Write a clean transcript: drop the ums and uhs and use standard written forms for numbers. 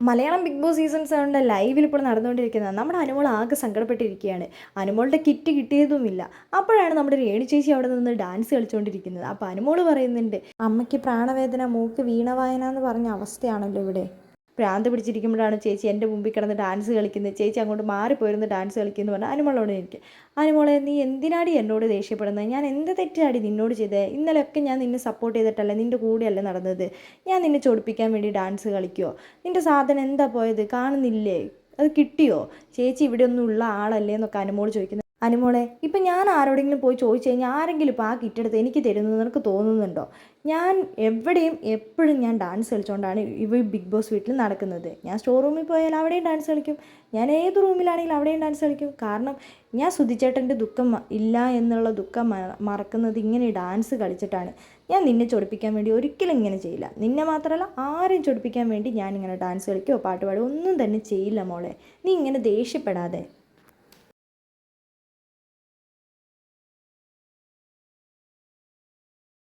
Malayalam big boss season 7 ലൈവിൽ ഇപ്പോൾ നടന്നുകൊണ്ടിരിക്കുന്നത് നമ്മുടെ അനുമോൾ ആകെ സങ്കടപ്പെട്ടിരിക്കുകയാണ്. അനുമോളുടെ കിറ്റ് കിട്ടിയതുമില്ല. അപ്പോഴാണ് നമ്മുടെ രേണു ചേച്ചി അവിടെ നിന്ന് ഡാൻസ് കളിച്ചുകൊണ്ടിരിക്കുന്നത്. അപ്പോൾ അനുമോൾ പറയുന്നുണ്ട്, അമ്മയ്ക്ക് പ്രാണവേദന, മൂക്ക് വീണവായന എന്ന് പറഞ്ഞ അവസ്ഥയാണല്ലോ ഇവിടെ. ഭ്രാന്ത് പിടിച്ചിരിക്കുമ്പോഴാണ് ചേച്ചി എൻ്റെ മുമ്പിൽ കിടന്ന് ഡാൻസ് കളിക്കുന്നത്, ചേച്ചി അങ്ങോട്ട് മാറിപ്പോയിരുന്ന് ഡാൻസ് കളിക്കുന്നു പറഞ്ഞാൽ അനുമോളോട് എനിക്ക്, അനുമോളെ നീ എന്തിനാടി എന്നോട് ദേഷ്യപ്പെടുന്നത്? ഞാൻ എന്ത് തെറ്റാടി നിന്നോട് ചെയ്തത്? ഇന്നലെയൊക്കെ ഞാൻ നിന്നെ സപ്പോർട്ട് ചെയ്തിട്ടല്ലേ, നിൻ്റെ കൂടെയല്ലേ നടന്നത്? ഞാൻ നിന്നെ ചൊടിപ്പിക്കാൻ വേണ്ടി ഡാൻസ് കളിക്കുമോ? നിൻ്റെ സാധനം എന്താ പോയത്? കാണുന്നില്ലേ? അത് കിട്ടിയോ? ചേച്ചി ഇവിടെ ഒന്നും ഉള്ള ആളല്ലേ എന്നൊക്കെ അനുമോൾ ചോദിക്കുന്നത്. അനുമോളെ, ഇപ്പം ഞാൻ ആരോടെങ്കിലും പോയി ചോദിച്ചു കഴിഞ്ഞാൽ ആരെങ്കിലും ഇപ്പോൾ ആ കിട്ടെടുത്ത് എനിക്ക് തരുന്നത് നിനക്ക് തോന്നുന്നുണ്ടോ? ഞാൻ എവിടെയും എപ്പോഴും ഞാൻ ഡാൻസ് കളിച്ചുകൊണ്ടാണ് ബിഗ് ബോസ് വീട്ടിൽ നടക്കുന്നത്. ഞാൻ സ്റ്റോർ റൂമിൽ പോയാൽ അവിടെയും ഡാൻസ് കളിക്കും, ഞാൻ ഏത് റൂമിലാണെങ്കിലും അവിടെയും ഡാൻസ് കളിക്കും. കാരണം ഞാൻ സുധിച്ചേട്ടൻ്റെ ദുഃഖം ഇല്ല എന്നുള്ള ദുഃഖം മറക്കുന്നത് ഇങ്ങനെ ഡാൻസ് കളിച്ചിട്ടാണ്. ഞാൻ നിന്നെ ചൊടിപ്പിക്കാൻ വേണ്ടി ഒരിക്കലും ഇങ്ങനെ ചെയ്യില്ല. നിന്നെ മാത്രമല്ല ആരെയും ചൊടിപ്പിക്കാൻ വേണ്ടി ഞാൻ ഇങ്ങനെ ഡാൻസ് കളിക്കുകയോ പാട്ട് പാടുകയോ ഒന്നും തന്നെ ചെയ്യില്ല മോളെ. നീ ഇങ്ങനെ ദേഷ്യപ്പെടാതെ.